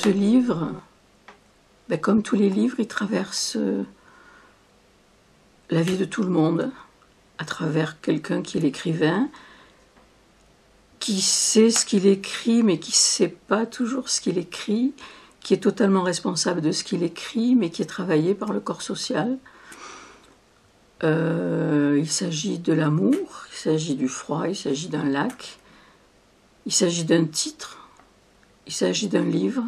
ce livre, comme tous les livres, il traverse la vie de tout le monde à travers quelqu'un qui est l'écrivain, qui sait ce qu'il écrit mais qui ne sait pas toujours ce qu'il écrit, qui est totalement responsable de ce qu'il écrit mais qui est travaillé par le corps social. Il s'agit de l'amour, il s'agit du froid, il s'agit d'un lac, il s'agit d'un titre, il s'agit d'un livre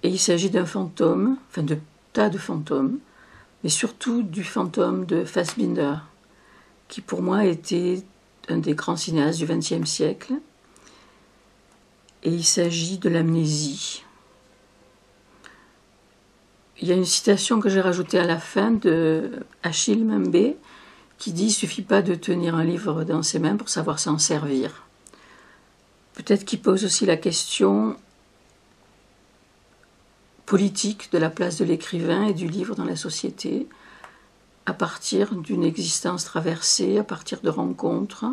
et il s'agit d'un fantôme, enfin de tas de fantômes, mais surtout du fantôme de Fassbinder, qui pour moi était un des grands cinéastes du XXe siècle. Et il s'agit de l'amnésie. Il y a une citation que j'ai rajoutée à la fin de Achille Mbembe qui dit « Il ne suffit pas de tenir un livre dans ses mains pour savoir s'en servir ». Peut-être qu'il pose aussi la question politique de la place de l'écrivain et du livre dans la société, à partir d'une existence traversée, à partir de rencontres,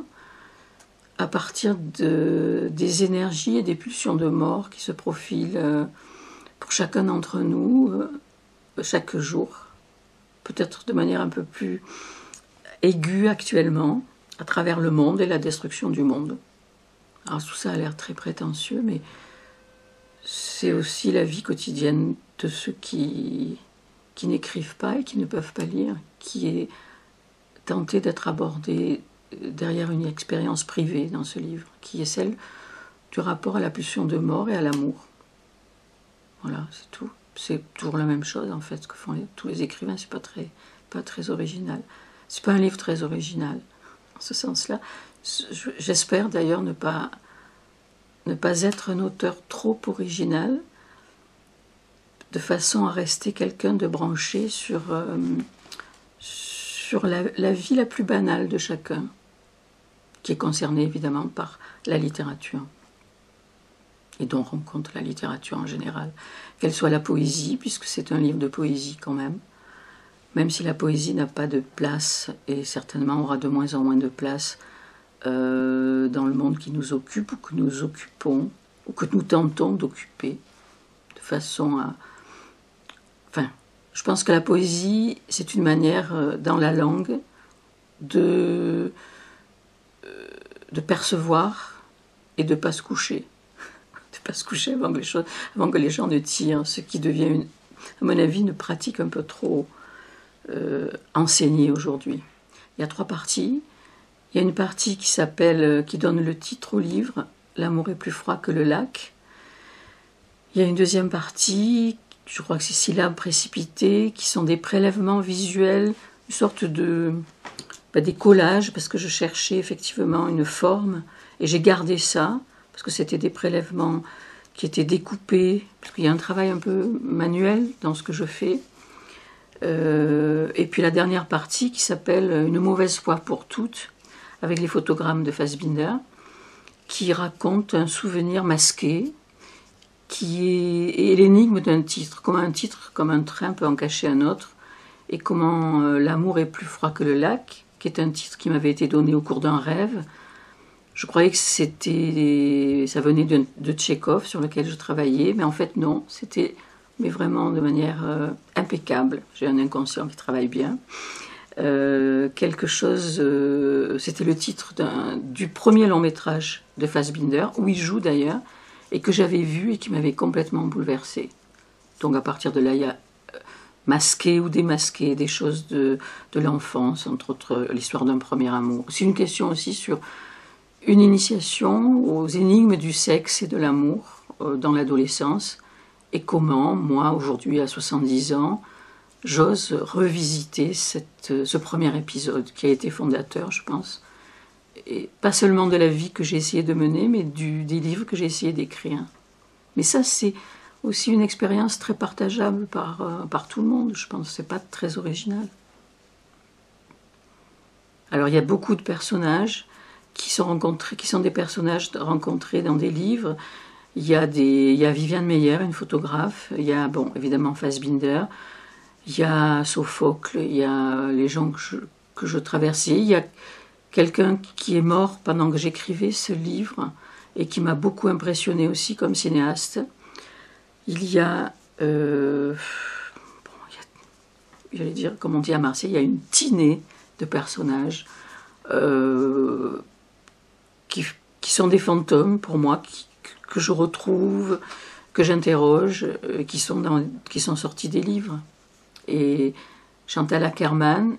à partir des énergies et des pulsions de mort qui se profilent pour chacun d'entre nous chaque jour, peut-être de manière un peu plus aiguë actuellement, à travers le monde et la destruction du monde. Alors tout ça a l'air très prétentieux, mais c'est aussi la vie quotidienne de ceux qui n'écrivent pas et qui ne peuvent pas lire, qui est tenté d'être abordé derrière une expérience privée dans ce livre, qui est celle du rapport à la pulsion de mort et à l'amour. Voilà, c'est tout. C'est toujours la même chose, en fait, ce que font tous les écrivains. C'est pas très original. C'est pas un livre très original, en ce sens-là. J'espère d'ailleurs ne pas être un auteur trop original, de façon à rester quelqu'un de branché sur la vie la plus banale de chacun, qui est concerné évidemment par la littérature, et dont rencontre la littérature en général, qu'elle soit la poésie, puisque c'est un livre de poésie quand même si la poésie n'a pas de place, et certainement aura de moins en moins de place dans le monde qui nous occupe, ou que nous occupons, ou que nous tentons d'occuper, de façon à... Enfin, je pense que la poésie, c'est une manière, dans la langue, de percevoir et de ne pas se coucher. De ne pas se coucher avant que les gens ne tirent, ce qui devient, à mon avis, une pratique un peu trop enseignée aujourd'hui. Il y a 3 parties. Il y a une partie qui donne le titre au livre, « L'amour est plus froid que le lac ». Il y a une deuxième partie, je crois que c'est syllabes précipitées, qui sont des prélèvements visuels, une sorte de... des collages, parce que je cherchais effectivement une forme, et j'ai gardé ça, parce que c'était des prélèvements qui étaient découpés, parce qu'il y a un travail un peu manuel dans ce que je fais. Et puis la dernière partie qui s'appelle « Une mauvaise foi pour toutes », avec les photogrammes de Fassbinder, qui raconte un souvenir masqué, qui est l'énigme d'un titre, comme un train peut en cacher un autre, et comment l'amour est plus froid que le lac, qui est un titre qui m'avait été donné au cours d'un rêve. Je croyais que ça venait de Tchekhov, sur lequel je travaillais, mais en fait non, c'était vraiment de manière impeccable. J'ai un inconscient qui travaille bien. Quelque chose, c'était le titre du premier long métrage de Fassbinder, où il joue d'ailleurs, et que j'avais vu et qui m'avait complètement bouleversée. Donc à partir de là, il y a masqué ou démasqué des choses de l'enfance, entre autres l'histoire d'un premier amour. C'est une question aussi sur une initiation aux énigmes du sexe et de l'amour dans l'adolescence, et comment, moi, aujourd'hui à 70 ans, j'ose revisiter ce premier épisode qui a été fondateur, je pense, et pas seulement de la vie que j'ai essayé de mener, mais des livres que j'ai essayé d'écrire. Mais ça, c'est aussi une expérience très partageable par tout le monde, je pense. C'est pas très original. Alors, il y a beaucoup de personnages qui sont des personnages rencontrés dans des livres. Il y a Viviane Meyer, une photographe. Il y a, évidemment, Fassbinder. Il y a Sophocle. Il y a les gens que je traversais. Il y a quelqu'un qui est mort pendant que j'écrivais ce livre et qui m'a beaucoup impressionnée aussi comme cinéaste. il y a, j'allais dire, comme on dit à Marseille, il y a une tinée de personnages qui sont des fantômes pour moi, que je retrouve, que j'interroge, qui sont sortis des livres. Et Chantal Akerman,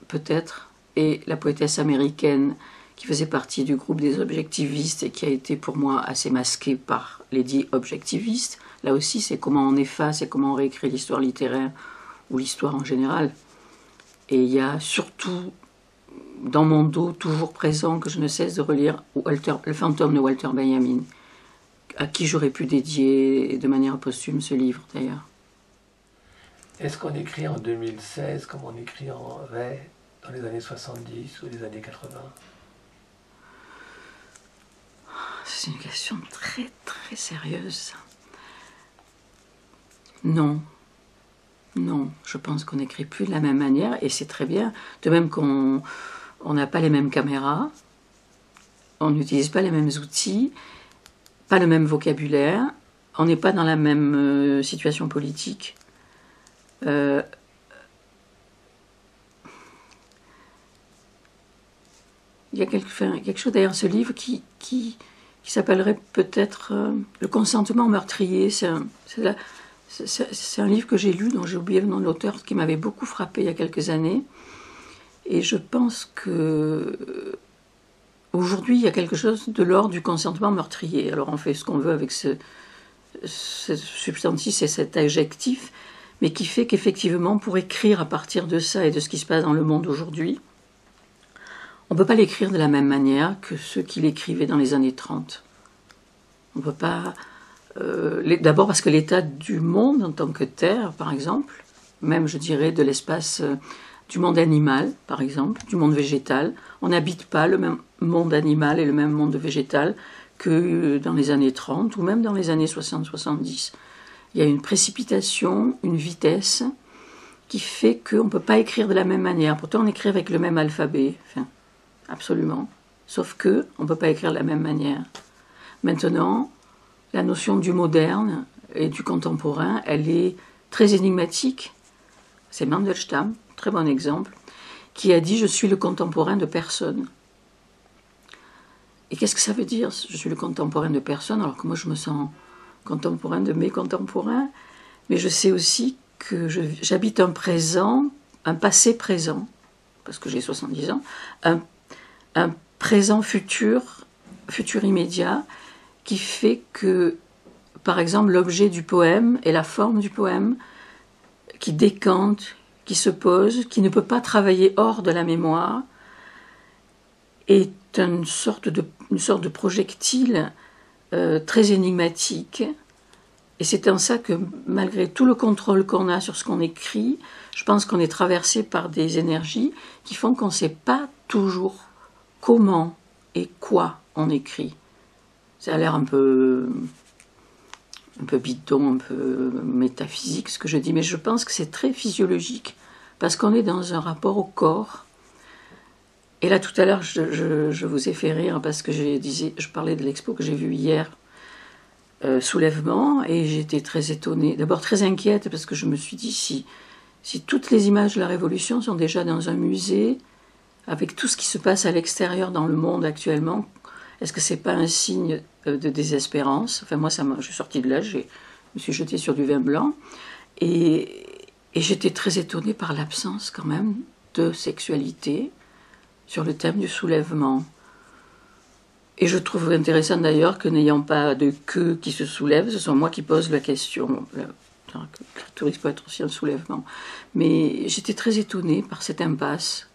peut-être, et la poétesse américaine qui faisait partie du groupe des objectivistes et qui a été pour moi assez masquée par les dits objectivistes. Là aussi, c'est comment on efface et comment on réécrit l'histoire littéraire ou l'histoire en général. Et il y a surtout dans mon dos, toujours présent, que je ne cesse de relire Le fantôme de Walter Benjamin, à qui j'aurais pu dédier de manière posthume ce livre d'ailleurs. Est-ce qu'on écrit en 2016 comme on écrit dans les années 70 ou les années 80? C'est une question très très sérieuse. Non. Non, je pense qu'on n'écrit plus de la même manière et c'est très bien. De même qu'on n'a pas les mêmes caméras, on n'utilise pas les mêmes outils, pas le même vocabulaire, on n'est pas dans la même situation politique. Il y a quelque chose derrière ce livre qui s'appellerait peut-être Le consentement meurtrier. C'est un livre que j'ai lu, dont j'ai oublié le nom de l'auteur, qui m'avait beaucoup frappé il y a quelques années. Et je pense que aujourd'hui, il y a quelque chose de l'ordre du consentement meurtrier. Alors on fait ce qu'on veut avec ce substantif et cet adjectif, mais qui fait qu'effectivement, pour écrire à partir de ça et de ce qui se passe dans le monde aujourd'hui, on ne peut pas l'écrire de la même manière que ceux qui l'écrivaient dans les années 30. On ne peut pas... D'abord parce que l'état du monde en tant que terre, par exemple, même je dirais de l'espace du monde animal, par exemple, du monde végétal, on n'habite pas le même monde animal et le même monde végétal que dans les années 30 ou même dans les années 60-70. Il y a une précipitation, une vitesse qui fait qu'on ne peut pas écrire de la même manière. Pourtant on écrit avec le même alphabet, enfin, absolument, sauf qu'on ne peut pas écrire de la même manière. Maintenant, la notion du moderne et du contemporain, elle est très énigmatique. C'est Mandelstam, très bon exemple, qui a dit « Je suis le contemporain de personne ». Et qu'est-ce que ça veut dire, je suis le contemporain de personne, alors que moi je me sens contemporain de mes contemporains, mais je sais aussi que j'habite un présent, un passé présent, parce que j'ai 70 ans, un présent futur immédiat, qui fait que, par exemple, l'objet du poème et la forme du poème, qui décante, qui se pose, qui ne peut pas travailler hors de la mémoire, est une sorte de projectile très énigmatique. Et c'est en ça que, malgré tout le contrôle qu'on a sur ce qu'on écrit, je pense qu'on est traversé par des énergies qui font qu'on ne sait pas toujours comment et quoi on écrit. Ça a l'air un peu bidon, un peu métaphysique ce que je dis, mais je pense que c'est très physiologique, parce qu'on est dans un rapport au corps. Et là, tout à l'heure, je vous ai fait rire, parce que je parlais de l'expo que j'ai vue hier, Soulèvement, et j'étais très étonnée, d'abord très inquiète, parce que je me suis dit, si toutes les images de la Révolution sont déjà dans un musée, avec tout ce qui se passe à l'extérieur dans le monde actuellement, est-ce que c'est pas un signe de désespérance? Enfin, moi, je suis sortie de là, je me suis jetée sur du vin blanc, et j'étais très étonnée par l'absence, quand même, de sexualité sur le thème du soulèvement. Et je trouve intéressant d'ailleurs que, n'ayant pas de queue qui se soulève, ce soit moi qui pose la question. Le clitoris peut être aussi un soulèvement. Mais j'étais très étonnée par cette impasse.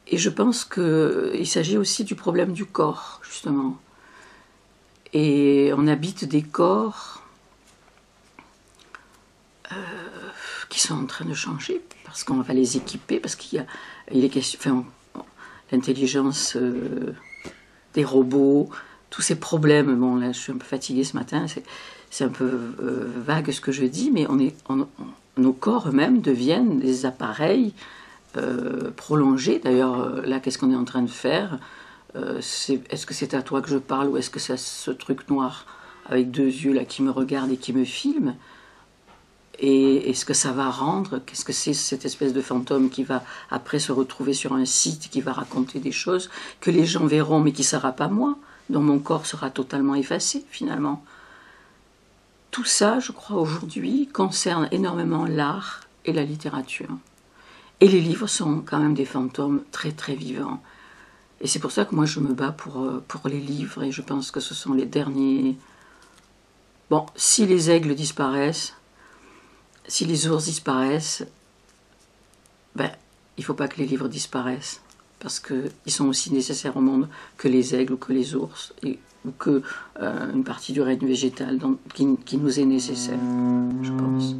Et je pense qu'il s'agit aussi du problème du corps, justement. Et on habite des corps qui sont en train de changer, parce qu'on va les équiper, parce qu'il est question, enfin, l'intelligence des robots, tous ces problèmes. Bon, là, je suis un peu fatiguée ce matin, c'est un peu vague ce que je dis, mais nos corps eux-mêmes deviennent des appareils prolongés. D'ailleurs, là, qu'est-ce qu'on est en train de faire? Est-ce que c'est à toi que je parle, ou est-ce que c'est ce truc noir avec deux yeux là qui me regardent et qui me filment. Et ce que ça va rendre, qu'est-ce que c'est cette espèce de fantôme qui va après se retrouver sur un site, qui va raconter des choses que les gens verront mais qui ne sera pas moi, dont mon corps sera totalement effacé finalement. Tout ça, je crois, aujourd'hui, concerne énormément l'art et la littérature. Et les livres sont quand même des fantômes très très vivants. Et c'est pour ça que moi je me bats pour les livres, et je pense que ce sont les derniers... Bon, si les aigles disparaissent, si les ours disparaissent, ben, il ne faut pas que les livres disparaissent, parce qu'ils sont aussi nécessaires au monde que les aigles ou que les ours, ou que une partie du règne végétal qui nous est nécessaire, je pense.